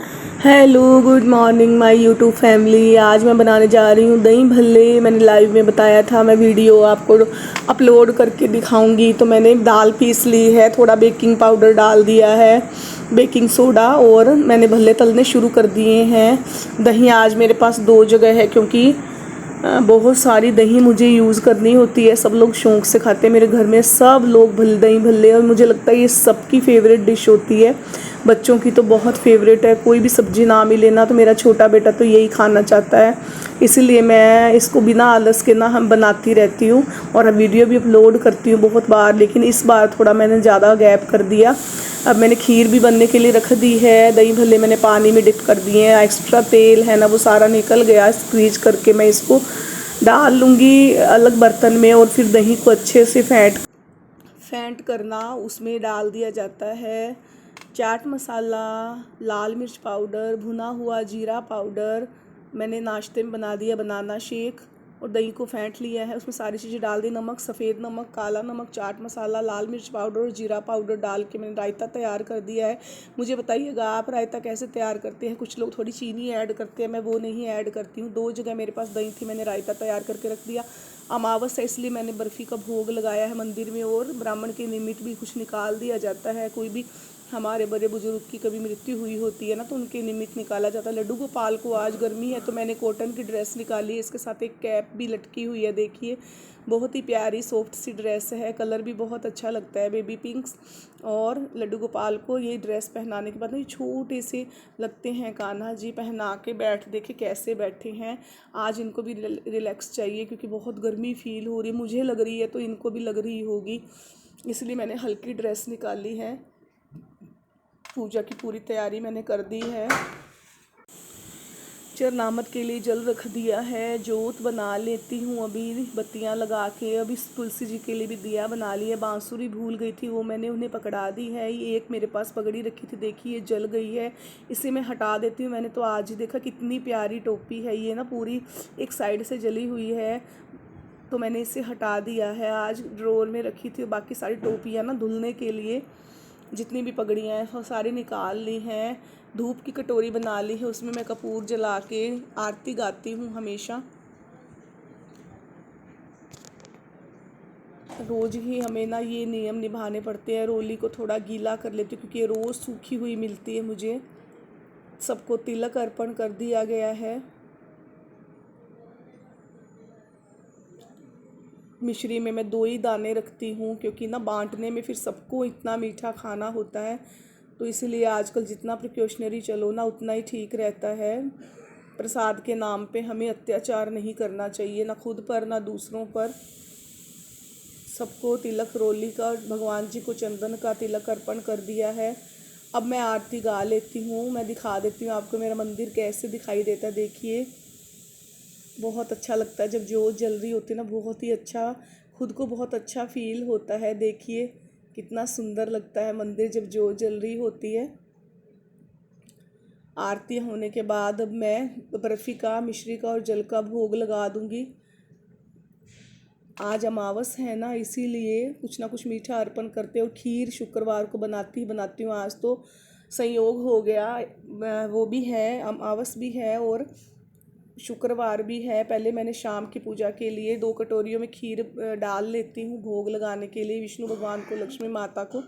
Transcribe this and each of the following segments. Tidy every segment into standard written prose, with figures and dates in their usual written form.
Hello good morning my YouTube family. आज मैं बनाने जा रही हूँ दही भल्ले। मैंने लाइव में बताया था, मैं वीडियो आपको अपलोड करके दिखाऊंगी। तो मैंने दाल पीस ली है, थोड़ा बेकिंग पाउडर डाल दिया है, बेकिंग सोडा, और मैंने भल्ले तलने शुरू कर दिए हैं। दही आज मेरे पास 2 जगह है क्योंकि बहुत सारी दही मुझे यूज़ करनी होती है। सब लोग शौक़ से खाते हैं मेरे घर में, सब लोग दही भल्ले, और मुझे लगता है ये सबकी फेवरेट डिश होती है। बच्चों की तो बहुत फेवरेट है, कोई भी सब्ज़ी ना मिले ना तो मेरा छोटा बेटा तो यही खाना चाहता है। इसीलिए मैं इसको बिना आलस के ना हम बनाती रहती हूँ और वीडियो भी अपलोड करती हूँ बहुत बार, लेकिन इस बार थोड़ा मैंने ज़्यादा गैप कर दिया। अब मैंने खीर भी बनने के लिए रख दी है। दही भल्ले मैंने पानी में डिप कर दिए हैं, एक्स्ट्रा तेल है ना वो सारा निकल गया। स्क्वीज करके मैं इसको डाल लूँगी अलग बर्तन में, और फिर दही को अच्छे से फेंट करना उसमें डाल दिया जाता है चाट मसाला, लाल मिर्च पाउडर, भुना हुआ जीरा पाउडर। मैंने नाश्ते में बना दिया बनाना शेक, और दही को फेंट लिया है, उसमें सारी चीज़ें डाल दी। नमक, सफ़ेद नमक, काला नमक, चाट मसाला, लाल मिर्च पाउडर और जीरा पाउडर डाल के मैंने रायता तैयार कर दिया है। मुझे बताइएगा आप रायता कैसे तैयार करते हैं। कुछ लोग थोड़ी चीनी ऐड करते हैं, मैं वो नहीं ऐड करती हूँ। 2 जगह मेरे पास दही थी, मैंने रायता तैयार करके रख दिया। अमावस है इसलिए मैंने बर्फ़ी का भोग लगाया है मंदिर में, और ब्राह्मण के निमित्त भी कुछ निकाल दिया जाता है। कोई भी हमारे बड़े बुजुर्ग की कभी मृत्यु हुई होती है ना, तो उनके निमित्त निकाला जाता है। लड्डू गोपाल को आज गर्मी है तो मैंने कॉटन की ड्रेस निकाली है, इसके साथ एक कैप भी लटकी हुई है। देखिए बहुत ही प्यारी सॉफ्ट सी ड्रेस है, कलर भी बहुत अच्छा लगता है, बेबी पिंक्स। और लड्डू गोपाल को ये ड्रेस पहनाने के बाद ये छोटे से लगते हैं कान्हा जी। पहना के देखे कैसे बैठे हैं। आज इनको भी रिलैक्स चाहिए क्योंकि बहुत गर्मी फील हो रही है, मुझे लग रही है तो इनको भी लग रही होगी, इसलिए मैंने हल्की ड्रेस निकाली है। पूजा की पूरी तैयारी मैंने कर दी है। चरनामत के लिए जल रख दिया है, जोत बना लेती हूँ अभी बत्तियाँ लगा के। अभी तुलसी जी के लिए भी दिया बना लिया। बांसुरी भूल गई थी, वो मैंने उन्हें पकड़ा दी है। ये एक मेरे पास पगड़ी रखी थी, देखिए जल गई है, इसे मैं हटा देती हूँ। मैंने तो आज ही देखा कितनी प्यारी टोपी है ये ना, पूरी एक साइड से जली हुई है, तो मैंने इसे हटा दिया है। आज ड्रॉर में रखी थी, बाकी सारी टोपियाँ ना धुलने के लिए, जितनी भी पगड़ियाँ हैं वो सारी निकाल ली हैं। धूप की कटोरी बना ली है, उसमें मैं कपूर जला के आरती गाती हूँ हमेशा। रोज़ ही हमें ना ये नियम निभाने पड़ते हैं। रोली को थोड़ा गीला कर लेती हूँ क्योंकि ये रोज़ सूखी हुई मिलती है मुझे। सबको तिलक अर्पण कर दिया गया है। मिश्री में मैं 2 ही दाने रखती हूँ क्योंकि ना बांटने में फिर सबको इतना मीठा खाना होता है, तो इसलिए आजकल जितना प्रिकॉशनरी चलो ना उतना ही ठीक रहता है। प्रसाद के नाम पे हमें अत्याचार नहीं करना चाहिए, ना खुद पर ना दूसरों पर। सबको तिलक रोली का, भगवान जी को चंदन का तिलक अर्पण कर दिया है। अब मैं आरती गा लेती हूँ, मैं दिखा देती हूँ आपको मेरा मंदिर कैसे दिखाई देता है। देखिए बहुत अच्छा लगता है जब जोत जल रही होती है ना, बहुत ही अच्छा, खुद को बहुत अच्छा फील होता है। देखिए कितना सुंदर लगता है मंदिर जब जोत जल रही होती है। आरती होने के बाद अब मैं बर्फ़ी का, मिश्री का और जल का भोग लगा दूंगी। आज अमावस है ना, इसीलिए कुछ ना कुछ मीठा अर्पण करते और खीर शुक्रवार को बनाती हूँ। आज तो संयोग हो गया, वो भी है, अमावस भी है और शुक्रवार भी है। पहले मैंने शाम की पूजा के लिए 2 कटोरियों में खीर डाल लेती हूँ भोग लगाने के लिए, विष्णु भगवान को, लक्ष्मी माता को।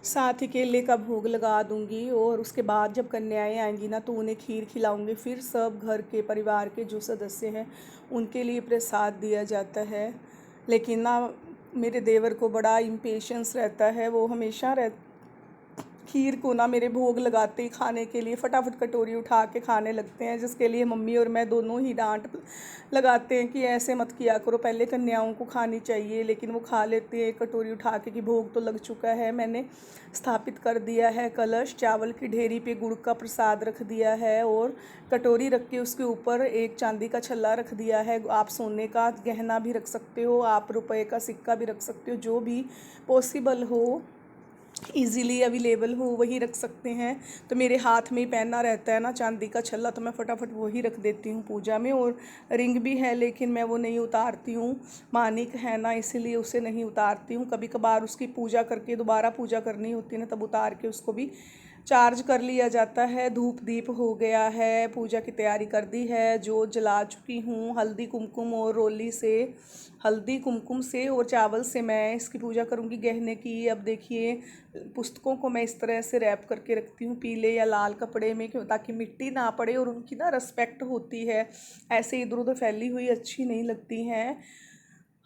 साथ ही केले का भोग लगा दूंगी, और उसके बाद जब कन्याएं आएंगी ना तो उन्हें खीर खिलाऊंगी। फिर सब घर के परिवार के जो सदस्य हैं उनके लिए प्रसाद दिया जाता है। लेकिन ना मेरे देवर को बड़ा इम्पेशंस रहता है, वो हमेशा खीर को ना मेरे भोग लगाते ही खाने के लिए फटाफट कटोरी उठा के खाने लगते हैं, जिसके लिए मम्मी और मैं दोनों ही डांट लगाते हैं कि ऐसे मत किया करो, पहले कन्याओं को खानी चाहिए। लेकिन वो खा लेते हैं कटोरी उठा के कि भोग तो लग चुका है। मैंने स्थापित कर दिया है कलश, चावल की ढेरी पे गुड़ का प्रसाद रख दिया है, और कटोरी रख के उसके ऊपर एक चांदी का छल्ला रख दिया है। आप सोने का गहना भी रख सकते हो, आप रुपए का सिक्का भी रख सकते हो, जो भी पॉसिबल हो, ईज़िली अवेलेबल हो वही रख सकते हैं। तो मेरे हाथ में ही पहनना रहता है ना चांदी का छल्ला, तो मैं फटाफट वही रख देती हूँ पूजा में। और रिंग भी है लेकिन मैं वो नहीं उतारती हूँ, मानिक है ना इसीलिए उसे नहीं उतारती हूँ। कभी कभार उसकी पूजा करके दोबारा पूजा करनी होती है ना, तब उतार के उसको भी चार्ज कर लिया जाता है। धूप दीप हो गया है, पूजा की तैयारी कर दी है, जोत जला चुकी हूँ। हल्दी कुमकुम और रोली से, हल्दी कुमकुम से और चावल से मैं इसकी पूजा करूँगी गहने की। अब देखिए पुस्तकों को मैं इस तरह से रैप करके रखती हूँ पीले या लाल कपड़े में, क्यों ताकि मिट्टी ना पड़े और उनकी ना रिस्पेक्ट होती है। ऐसे इधर उधर फैली हुई अच्छी नहीं लगती हैं।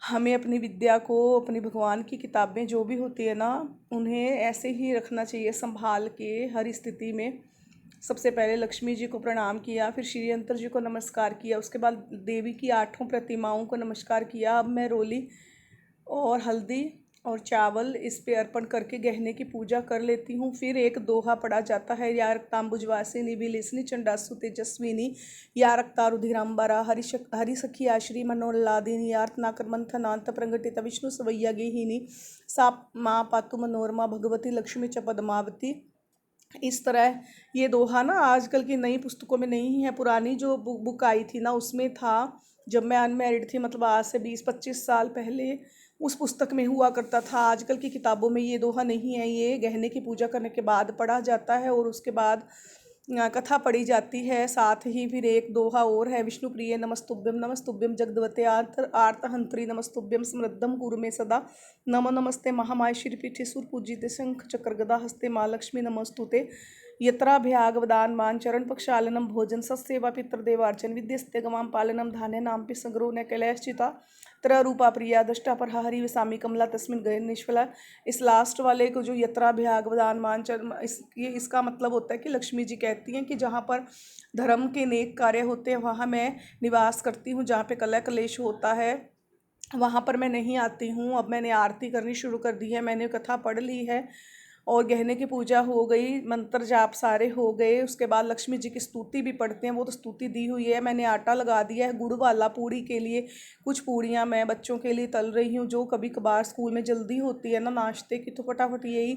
हमें अपनी विद्या को, अपनी भगवान की किताबें जो भी होती है ना, उन्हें ऐसे ही रखना चाहिए संभाल के हर स्थिति में। सबसे पहले लक्ष्मी जी को प्रणाम किया, फिर श्री यंत्र जी को नमस्कार किया, उसके बाद देवी की 8 प्रतिमाओं को नमस्कार किया। अब मैं रोली और हल्दी और चावल इस पे अर्पण करके गहने की पूजा कर लेती हूँ। फिर एक दोहा पढ़ा जाता है, या रक्तांबुजवासिनी विलिसिनी चंडासु तेजस्विनी, या रक्तारुधिरांबरा हरि सखी आश्री मनोल्लादिनी, यार्तनाकर मंथनांत प्रंगटित विष्णु सवैया गेहिनी, सा माँ पातु मनोरमा भगवती लक्ष्मी च पद्मावती। इस तरह ये दोहा ना आजकल की नई पुस्तकों में नहीं है, पुरानी जो बुक आई थी ना उसमें था। जब मैं अनमैरिड थी, मतलब आज से 20-25 साल पहले, उस पुस्तक में हुआ करता था। आजकल की किताबों में ये दोहा नहीं है। ये गहने की पूजा करने के बाद पढ़ा जाता है और उसके बाद कथा पढ़ी जाती है। साथ ही फिर एक दोहा और है, विष्णु प्रिय नमस्तुभ्यम नमस्तुभ्यम जगदवते आर्तहंत्री नमस्तुभ्यम समृद्धम कुरु में सदा, नमो नमस्ते महामाय श्रीपीठे सुरपूजिते शंख चक्र गदा हस्ते माँ लक्ष्मी नमस्तुते, यत्राभ्यागवदान मान चरण प्रक्षालनम भोजन सत्सेवा पितृदेवार्चन विद्यस्ते गवाम पालनम धान्य नाम पे संग्रह न कैलाश्चिता त्ररूपा प्रिया दष्टा पर हरि विसामी कमला तस्मिन गए निष्फला। इस लास्ट वाले को जो यत्राभ्यागवदान मान चरण, इसका मतलब होता है कि लक्ष्मी जी कहती हैं कि जहाँ पर धर्म के नेक कार्य होते हैं वहाँ मैं निवास करती हूँ, जहाँ पे कलह कलेश होता है वहाँ पर मैं नहीं आती हूँ। अब मैंने आरती करनी शुरू कर दी है, मैंने कथा पढ़ ली है और गहने की पूजा हो गई, मंत्र जाप सारे हो गए। उसके बाद लक्ष्मी जी की स्तुति भी पढ़ते हैं, वो तो स्तुति दी हुई है। मैंने आटा लगा दिया है गुड़ वाला पूड़ी के लिए। कुछ पूड़ियाँ मैं बच्चों के लिए तल रही हूँ, जो कभी कभार स्कूल में जल्दी होती है ना नाश्ते की, तो फटाफट यही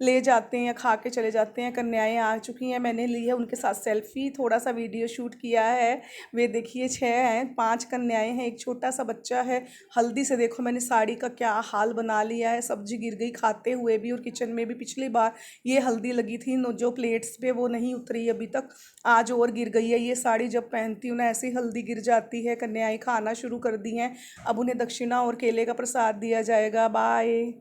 ले जाते हैं, खा के चले जाते हैं। कन्याएं आ चुकी हैं, मैंने ली है उनके साथ सेल्फी, थोड़ा सा वीडियो शूट किया है। वे देखिए 6 हैं, 5 कन्याएं हैं, एक छोटा सा बच्चा है। हल्दी से देखो मैंने साड़ी का क्या हाल बना लिया है, सब्जी गिर गई खाते हुए भी, और किचन में भी पिछली बार ये हल्दी लगी थी जो प्लेट्स पे, वो नहीं उतरी अभी तक, आज और गिर गई है। ये साड़ी जब पहनती हूँ ना ऐसी हल्दी गिर जाती है। कन्याएं खाना शुरू कर दी हैं, अब उन्हें दक्षिणा और केले का प्रसाद दिया जाएगा। बाय।